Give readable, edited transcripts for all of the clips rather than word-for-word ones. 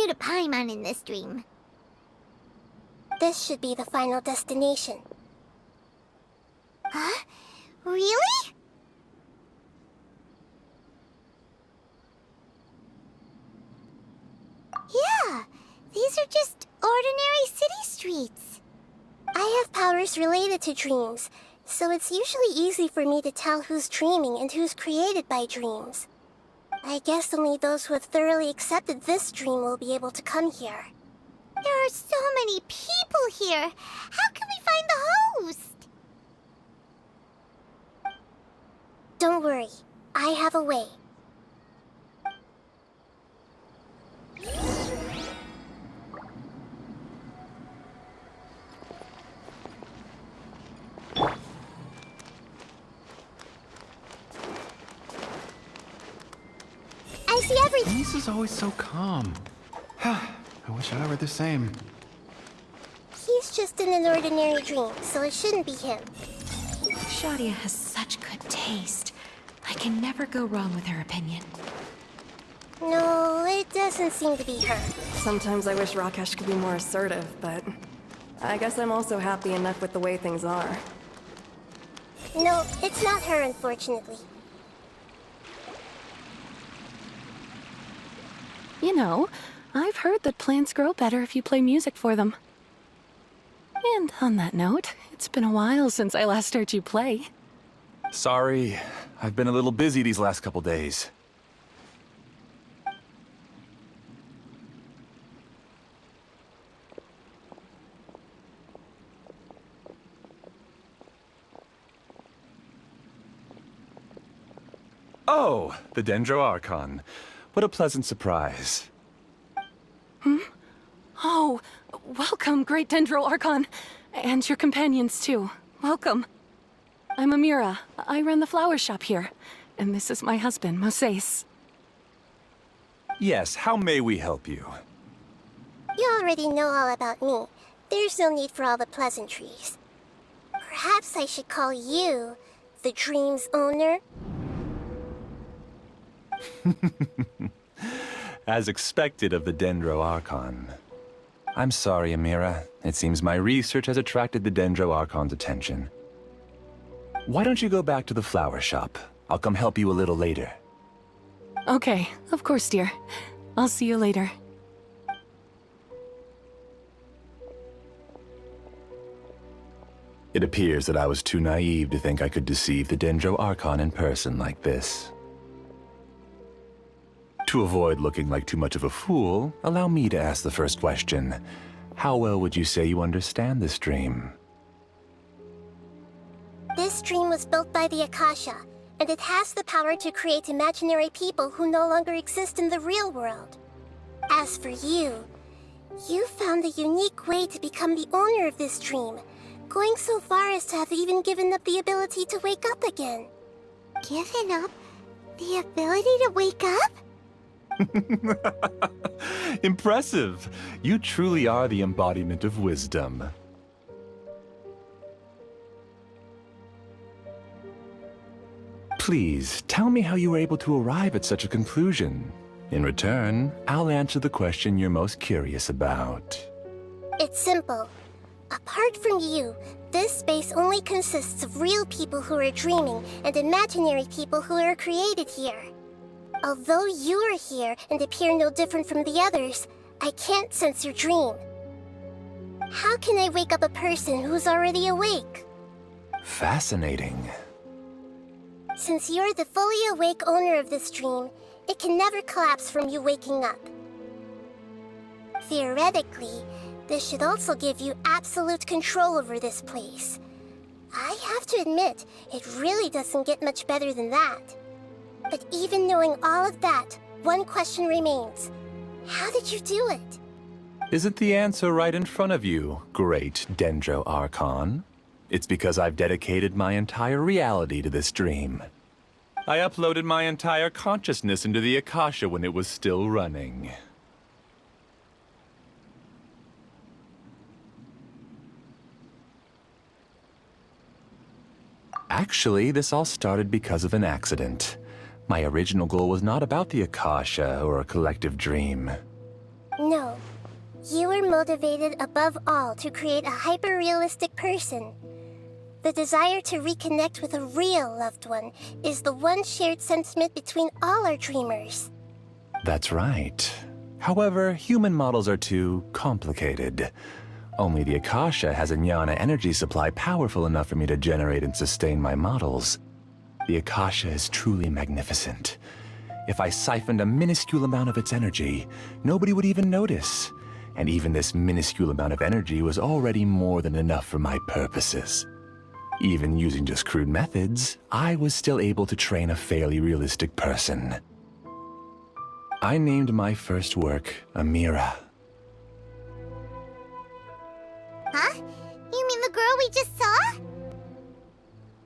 you to Paimon in this dream? This should be the final destination. Huh? Really? Yeah, these are just ordinary city streets. I have powers related to dreams, so it's usually easy for me to tell who's dreaming and who's created by dreams. I guess only those who have thoroughly accepted this dream will be able to come here. There are so many people here. How can we find the host? Don't worry, I have a way. I see everything. Lisa's always so calm. I wish I were the same. He's just in an ordinary dream, so it shouldn't be him. Shadia has such good taste. I can never go wrong with her opinion. No, it doesn't seem to be her. Sometimes I wish Rakesh could be more assertive, but I guess I'm also happy enough with the way things are. No, it's not her, unfortunately. You know, I've heard that plants grow better if you play music for them. And on that note, it's been a while since I last heard you play. Sorry, I've been a little busy these last couple days. Oh, the Dendro Archon. What a pleasant surprise. Oh, welcome, Great Dendro Archon. And your companions, too. Welcome. I'm Amira. I run the flower shop here. And this is my husband, Moses. Yes, how may we help you? You already know all about me. There's no need for all the pleasantries. Perhaps I should call you the dream's owner? As expected of the Dendro Archon. I'm sorry, Amira. It seems my research has attracted the Dendro Archon's attention. Why don't you go back to the flower shop? I'll come help you a little later. Okay, of course, dear. I'll see you later. It appears that I was too naive to think I could deceive the Dendro Archon in person like this. To avoid looking like too much of a fool, allow me to ask the first question. How well would you say you understand this dream? This dream was built by the Akasha, and it has the power to create imaginary people who no longer exist in the real world. As for you, you found a unique way to become the owner of this dream, going so far as to have even given up the ability to wake up again. Given up the ability to wake up? Impressive! You truly are the embodiment of wisdom. Please, tell me how you were able to arrive at such a conclusion. In return, I'll answer the question you're most curious about. It's simple. Apart from you, this space only consists of real people who are dreaming and imaginary people who are created here. Although you are here and appear no different from the others, I can't sense your dream. How can I wake up a person who's already awake? Fascinating. Since you're the fully awake owner of this dream, it can never collapse from you waking up. Theoretically, this should also give you absolute control over this place. I have to admit, it really doesn't get much better than that. But even knowing all of that, one question remains. How did you do it? Isn't the answer right in front of you, great Dendro Archon? It's because I've dedicated my entire reality to this dream. I uploaded my entire consciousness into the Akasha when it was still running. Actually, this all started because of an accident. My original goal was not about the Akasha or a collective dream. No. You were motivated above all to create a hyper-realistic person. The desire to reconnect with a real loved one is the one shared sentiment between all our dreamers. That's right. However, human models are too complicated. Only the Akasha has a jnana energy supply powerful enough for me to generate and sustain my models. The Akasha is truly magnificent. If I siphoned a minuscule amount of its energy, nobody would even notice. And even this minuscule amount of energy was already more than enough for my purposes. Even using just crude methods, I was still able to train a fairly realistic person. I named my first work Amira. Huh? You mean the girl we just saw?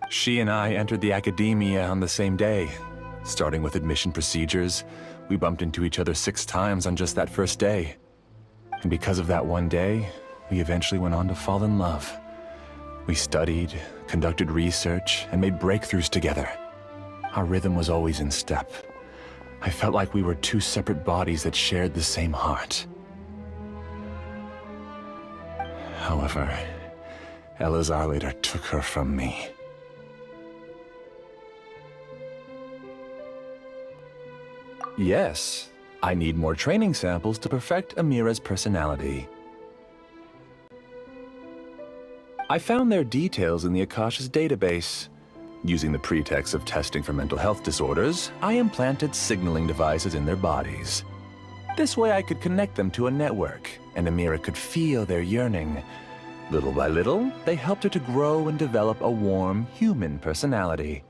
She and I entered the academia on the same day. Starting with admission procedures, we bumped into each other 6 times on just that first day. And because of that one day, we eventually went on to fall in love. We studied, conducted research, and made breakthroughs together. Our rhythm was always in step. I felt like we were 2 separate bodies that shared the same heart. However, Elazar later took her from me. Yes, I need more training samples to perfect Amira's personality. I found their details in the Akasha's database. Using the pretext of testing for mental health disorders, I implanted signaling devices in their bodies. This way I could connect them to a network, and Amira could feel their yearning. Little by little, they helped her to grow and develop a warm, human personality.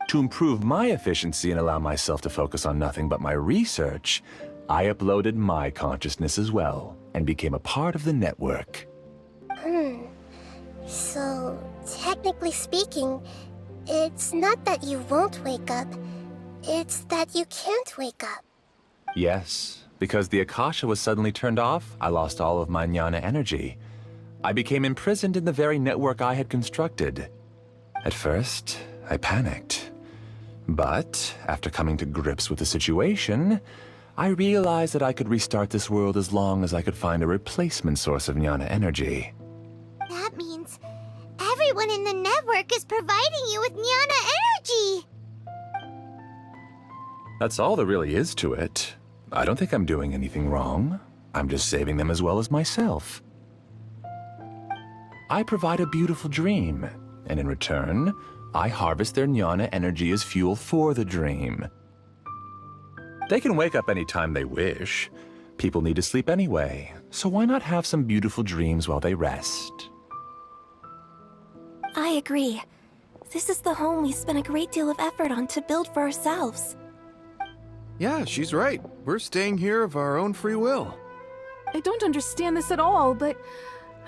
To improve my efficiency and allow myself to focus on nothing but my research, I uploaded my consciousness as well, and became a part of the network. So, technically speaking, it's not that you won't wake up, it's that you can't wake up. Yes, because the Akasha was suddenly turned off, I lost all of my jnana energy. I became imprisoned in the very network I had constructed. At first, I panicked. But, after coming to grips with the situation, I realized that I could restart this world as long as I could find a replacement source of jnana energy. That means everyone in the network is providing you with jnana energy! That's all there really is to it. I don't think I'm doing anything wrong. I'm just saving them as well as myself. I provide a beautiful dream, and in return, I harvest their jnana energy as fuel for the dream. They can wake up any time they wish. People need to sleep anyway, so why not have some beautiful dreams while they rest? I agree. This is the home we spent a great deal of effort on to build for ourselves. Yeah, she's right. We're staying here of our own free will. I don't understand this at all, but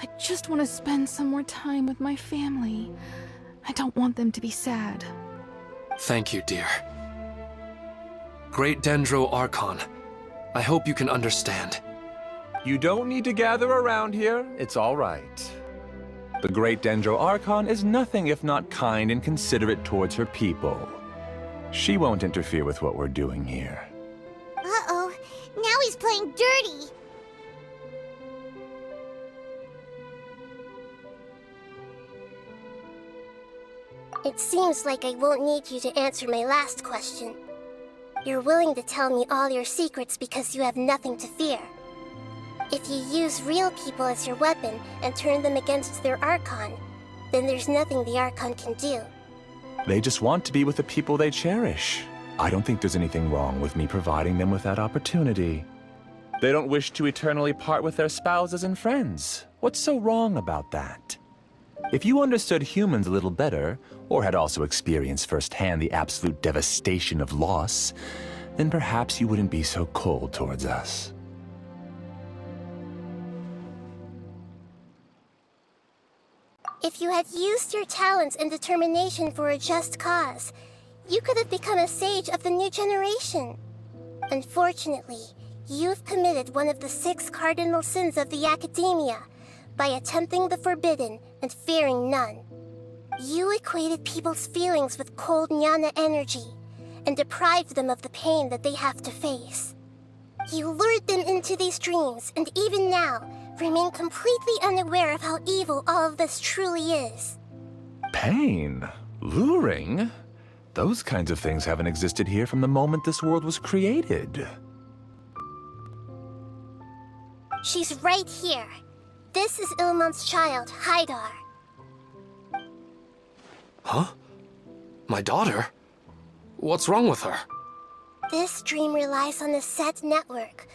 I just want to spend some more time with my family. I don't want them to be sad. Thank you, dear. Great Dendro Archon, I hope you can understand. You don't need to gather around here. It's all right. The Great Dendro Archon is nothing if not kind and considerate towards her people. She won't interfere with what we're doing here. Uh-oh, now he's playing dirty! It seems like I won't need you to answer my last question. You're willing to tell me all your secrets because you have nothing to fear. If you use real people as your weapon and turn them against their Archon, then there's nothing the Archon can do. They just want to be with the people they cherish. I don't think there's anything wrong with me providing them with that opportunity. They don't wish to eternally part with their spouses and friends. What's so wrong about that? If you understood humans a little better, or had also experienced firsthand the absolute devastation of loss, then perhaps you wouldn't be so cold towards us. If you had used your talents and determination for a just cause, you could have become a sage of the new generation. Unfortunately, you've committed one of the 6 cardinal sins of the Academia by attempting the forbidden and fearing none. You equated people's feelings with cold jnana energy and deprived them of the pain that they have to face. You lured them into these dreams, and even now, remain completely unaware of how evil all of this truly is. Pain? Luring? Those kinds of things haven't existed here from the moment this world was created. She's right here. This is Ilmon's child, Haidar. Huh? My daughter? What's wrong with her? This dream relies on a set network,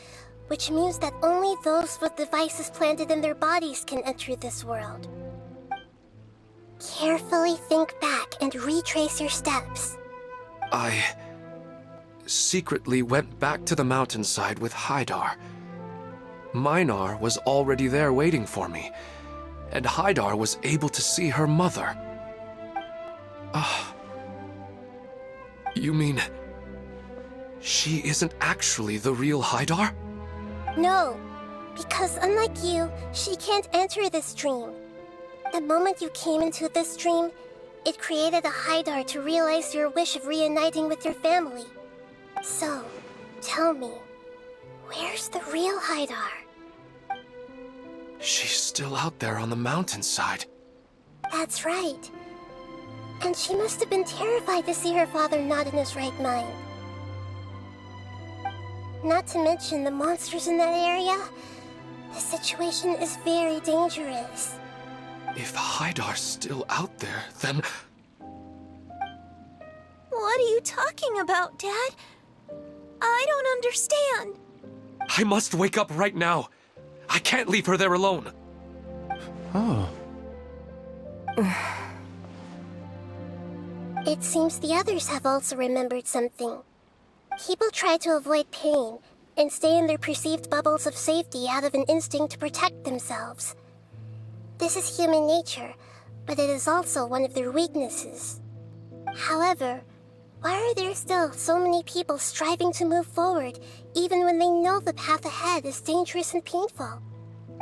which means that only those with devices planted in their bodies can enter this world. Carefully think back and retrace your steps. I secretly went back to the mountainside with Haidar. Minar was already there waiting for me, and Haidar was able to see her mother. You mean she isn't actually the real Haidar? No, because unlike you, she can't enter this dream. The moment you came into this dream, it created a Haidar to realize your wish of reuniting with your family. So, tell me, where's the real Haidar? She's still out there on the mountainside. That's right. And she must have been terrified to see her father not in his right mind. Not to mention the monsters in that area. The situation is very dangerous. If Haidar's still out there, then... What are you talking about, Dad? I don't understand. I must wake up right now. I can't leave her there alone. Oh. It seems the others have also remembered something. People try to avoid pain and stay in their perceived bubbles of safety out of an instinct to protect themselves. This is human nature, but it is also one of their weaknesses. However, why are there still so many people striving to move forward, even when they know the path ahead is dangerous and painful?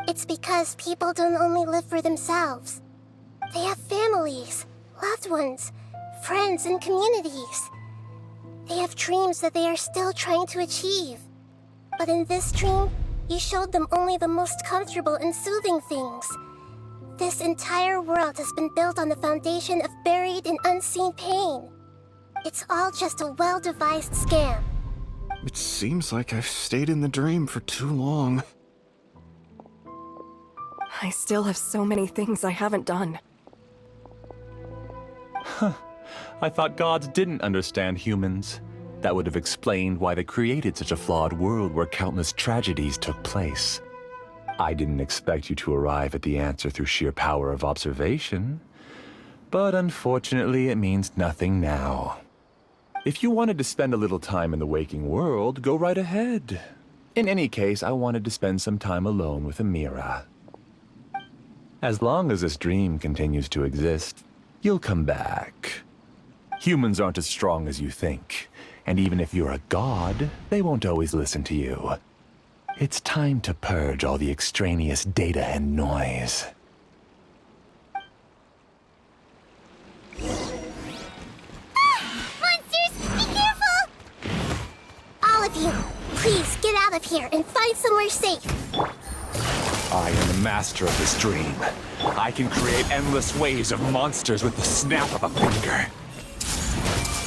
It's because people don't only live for themselves. They have families, loved ones, friends, and communities. They have dreams that they are still trying to achieve. But in this dream, you showed them only the most comfortable and soothing things. This entire world has been built on the foundation of buried and unseen pain. It's all just a well-devised scam. It seems like I've stayed in the dream for too long. I still have so many things I haven't done. I thought gods didn't understand humans. That would have explained why they created such a flawed world where countless tragedies took place. I didn't expect you to arrive at the answer through sheer power of observation. But unfortunately, it means nothing now. If you wanted to spend a little time in the waking world, go right ahead. In any case, I wanted to spend some time alone with Amira. As long as this dream continues to exist, you'll come back. Humans aren't as strong as you think, and even if you're a god, they won't always listen to you. It's time to purge all the extraneous data and noise. Monsters, be careful! All of you, please get out of here and find somewhere safe. I am the master of this dream. I can create endless waves of monsters with the snap of a finger.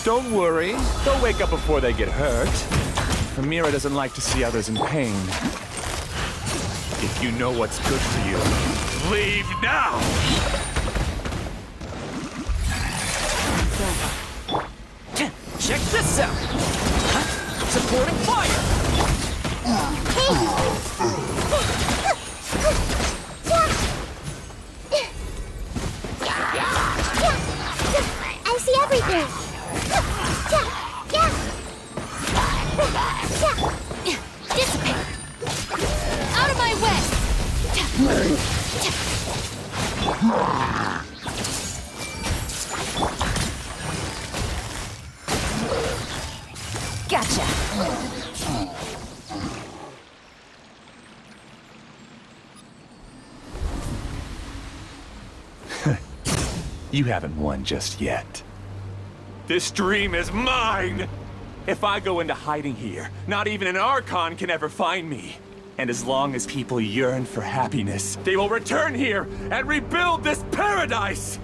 Don't worry, they'll wake up before they get hurt. Amira doesn't like to see others in pain. If you know what's good for you, leave now! Check this out! Supporting fire! I see everything! Dissipate! Out of my way! Gotcha! You haven't won just yet. This dream is mine! If I go into hiding here, not even an Archon can ever find me. And as long as people yearn for happiness, they will return here and rebuild this paradise!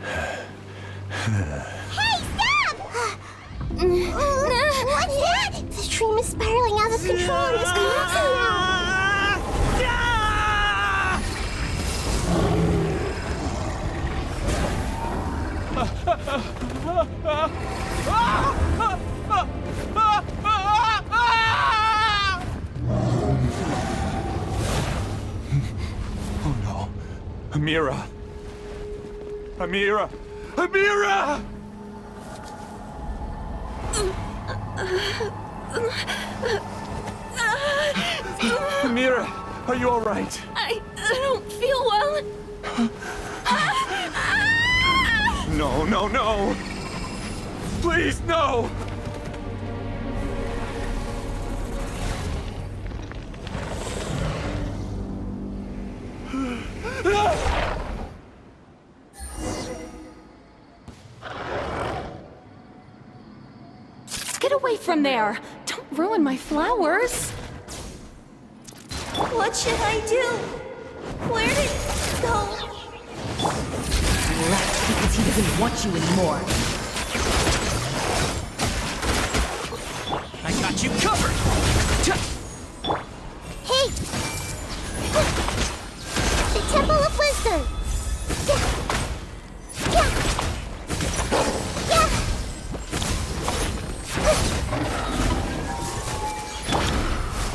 Hey, stop! What's that? The dream is spiraling out of control and is collapsing now. Oh no. Amira! Amira! Amira! Amira, are you all right? I don't feel well. No, no, no! Please, no! Get away from there! Don't ruin my flowers! What should I do? Where did it go? He left because he doesn't want you anymore. I got you covered! Hey! The Temple of Wisdom!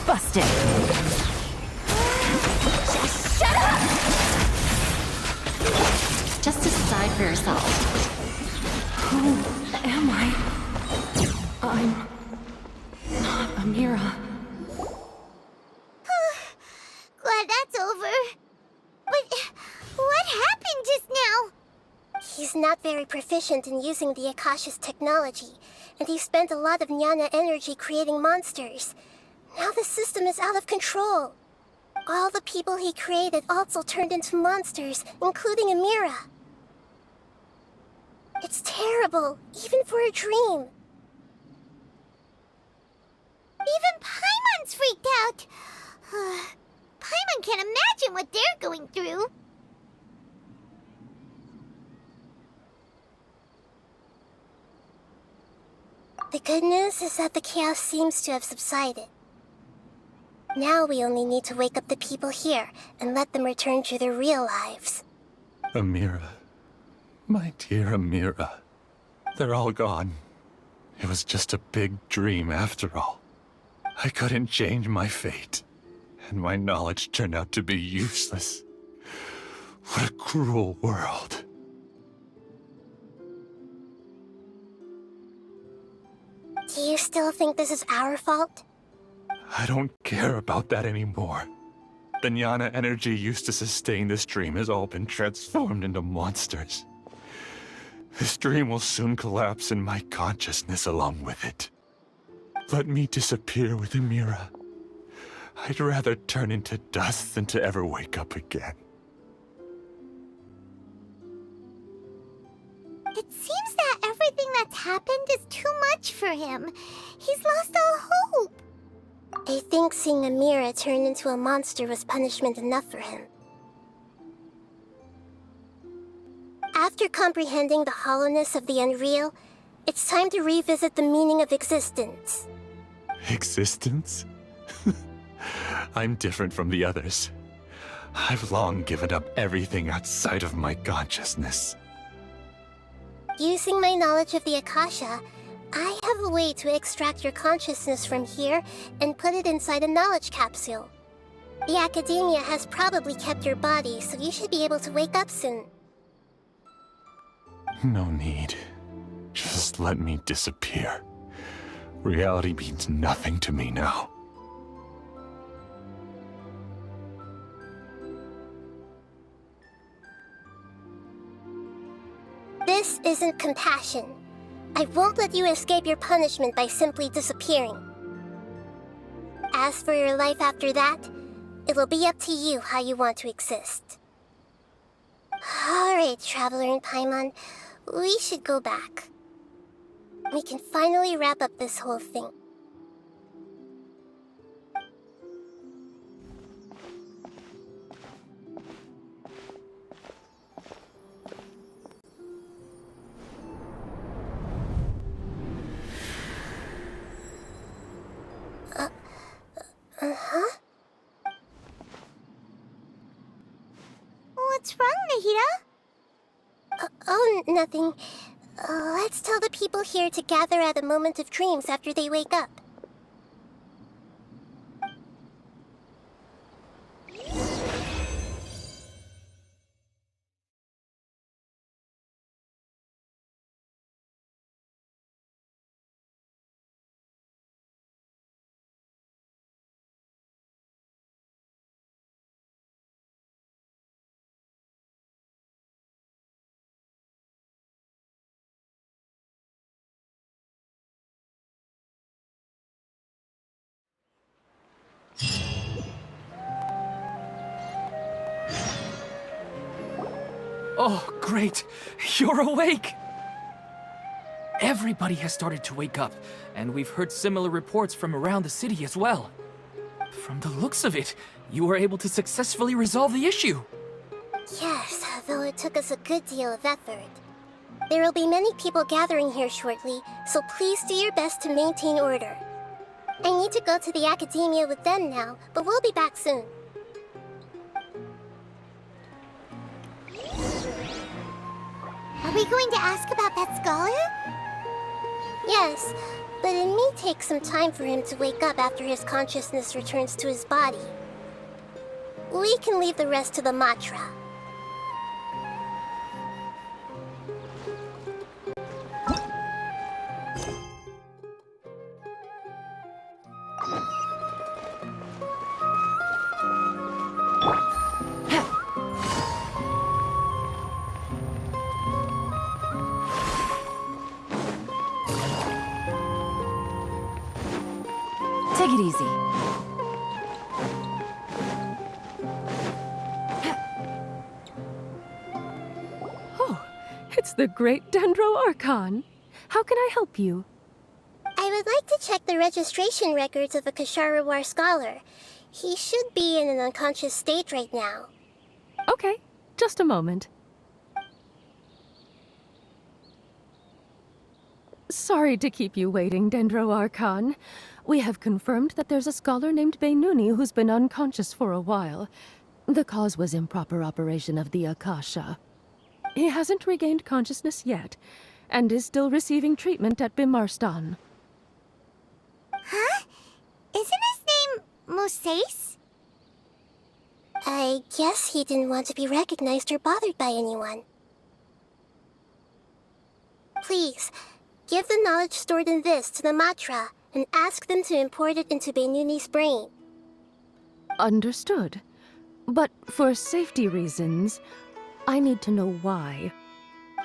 Busted. Shut up! Just decide for yourself. Who am I? I'm not Amira. Glad that's over. But what happened just now? He's not very proficient in using the Akasha's technology, and he spent a lot of Jnana energy creating monsters. Now the system is out of control. All the people he created also turned into monsters, including Amira. It's terrible, even for a dream. Even Paimon's freaked out. Paimon can't imagine what they're going through. The good news is that the chaos seems to have subsided. Now we only need to wake up the people here and let them return to their real lives. Amira. My dear Amira. They're all gone. It was just a big dream after all. I couldn't change my fate, and my knowledge turned out to be useless. What a cruel world. Do you still think this is our fault? I don't care about that anymore. The Jnana energy used to sustain this dream has all been transformed into monsters. This dream will soon collapse and my consciousness along with it. Let me disappear with Amira. I'd rather turn into dust than to ever wake up again. It seems that everything that's happened is too much for him. He's lost all hope. I think seeing Amira turn into a monster was punishment enough for him. After comprehending the hollowness of the unreal, it's time to revisit the meaning of existence. Existence? I'm different from the others. I've long given up everything outside of my consciousness. Using my knowledge of the Akasha, I have a way to extract your consciousness from here and put it inside a knowledge capsule. The Academia has probably kept your body, so you should be able to wake up soon. No need. Just let me disappear. Reality means nothing to me now. This isn't compassion. I won't let you escape your punishment by simply disappearing. As for your life after that, it'll be up to you how you want to exist. Alright, Traveler and Paimon, we should go back. We can finally wrap up this whole thing. What's wrong, Nahida? Oh, nothing. Let's tell the people here to gather at a moment of dreams after they wake up. Oh, great! You're awake! Everybody has started to wake up, and we've heard similar reports from around the city as well. From the looks of it, you were able to successfully resolve the issue. Yes, though it took us a good deal of effort. There will be many people gathering here shortly, so please do your best to maintain order. I need to go to the academia with them now, but we'll be back soon. Are we going to ask about that scholar? Yes, but it may take some time for him to wake up after his consciousness returns to his body. We can leave the rest to the mantra. Take it easy. Oh, it's the great Dendro Archon. How can I help you? I would like to check the registration records of a Kasharawar scholar. He should be in an unconscious state right now. Okay, just a moment. Sorry to keep you waiting, Dendro Archon. We have confirmed that there's a scholar named Beinuni who's been unconscious for a while. The cause was improper operation of the Akasha. He hasn't regained consciousness yet, and is still receiving treatment at Bimarstan. Huh? Isn't his name Moses? I guess he didn't want to be recognized or bothered by anyone. Please, give the knowledge stored in this to the mantra and ask them to import it into Beinuni's brain. Understood. But for safety reasons, I need to know why.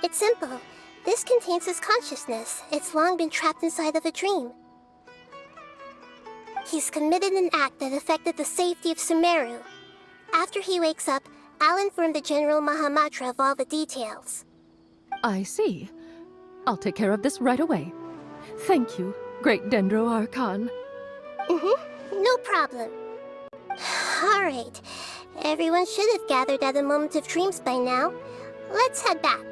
It's simple. This contains his consciousness. It's long been trapped inside of a dream. He's committed an act that affected the safety of Sumeru. After he wakes up, I'll inform the General Mahamatra of all the details. I see. I'll take care of this right away. Thank you, Great Dendro Archon. No problem. Alright. Everyone should have gathered at a moment of dreams by now. Let's head back.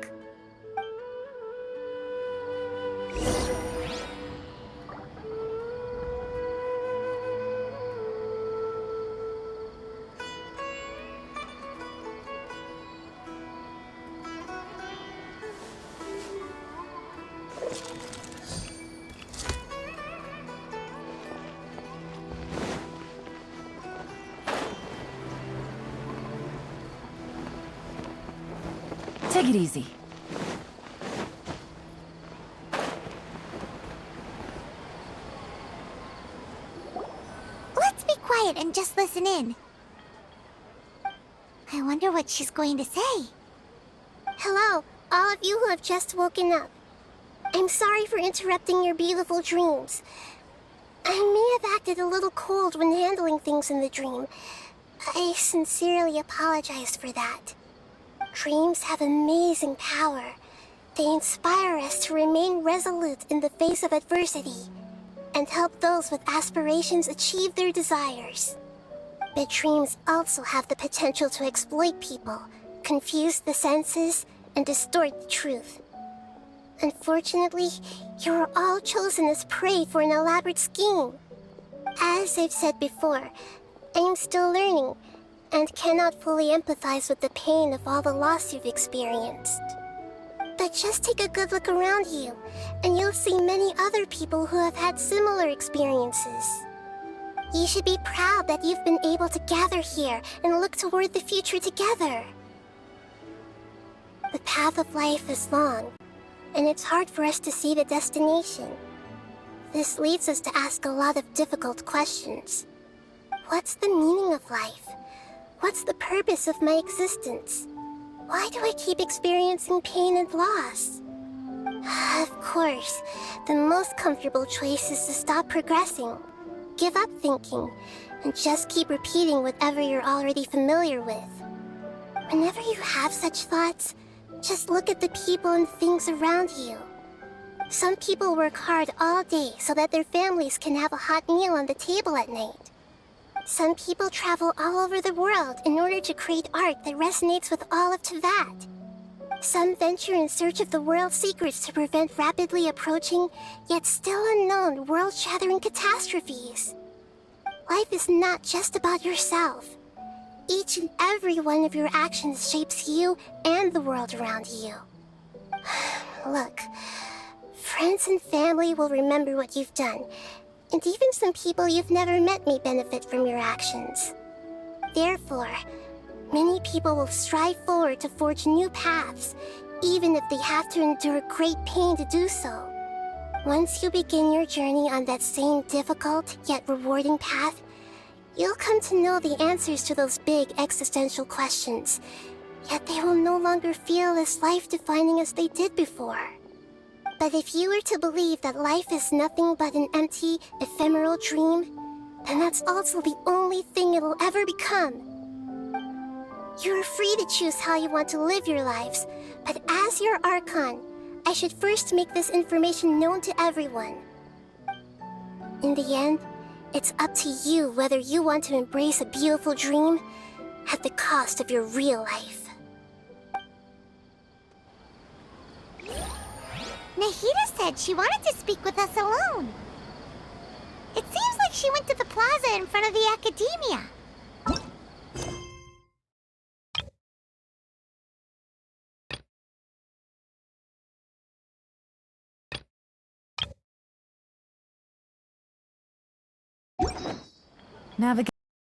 Take it easy. Let's be quiet and just listen in. I wonder what she's going to say. Hello, all of you who have just woken up. I'm sorry for interrupting your beautiful dreams. I may have acted a little cold when handling things in the dream. I sincerely apologize for that. Dreams have amazing power. They inspire us to remain resolute in the face of adversity, and help those with aspirations achieve their desires. But dreams also have the potential to exploit people, confuse the senses, and distort the truth. Unfortunately, you are all chosen as prey for an elaborate scheme. As I've said before, I am still learning, and cannot fully empathize with the pain of all the loss you've experienced. But just take a good look around you, and you'll see many other people who have had similar experiences. You should be proud that you've been able to gather here and look toward the future together. The path of life is long, and it's hard for us to see the destination. This leads us to ask a lot of difficult questions. What's the meaning of life? What's the purpose of my existence? Why do I keep experiencing pain and loss? Of course, the most comfortable choice is to stop progressing, give up thinking, and just keep repeating whatever you're already familiar with. Whenever you have such thoughts, just look at the people and things around you. Some people work hard all day so that their families can have a hot meal on the table at night. Some people travel all over the world in order to create art that resonates with all of Teyvat. Some venture in search of the world's secrets to prevent rapidly approaching, yet still unknown, world-shattering catastrophes. Life is not just about yourself. Each and every one of your actions shapes you and the world around you. Look, friends and family will remember what you've done, and even some people you've never met may benefit from your actions. Therefore, many people will strive forward to forge new paths, even if they have to endure great pain to do so. Once you begin your journey on that same difficult yet rewarding path, you'll come to know the answers to those big existential questions, yet they will no longer feel as life-defining as they did before. But if you were to believe that life is nothing but an empty, ephemeral dream, then that's also the only thing it'll ever become. You are free to choose how you want to live your lives, but as your Archon, I should first make this information known to everyone. In the end, it's up to you whether you want to embrace a beautiful dream at the cost of your real life. Nahida said she wanted to speak with us alone. It seems like she went to the plaza in front of the academia. Navigate.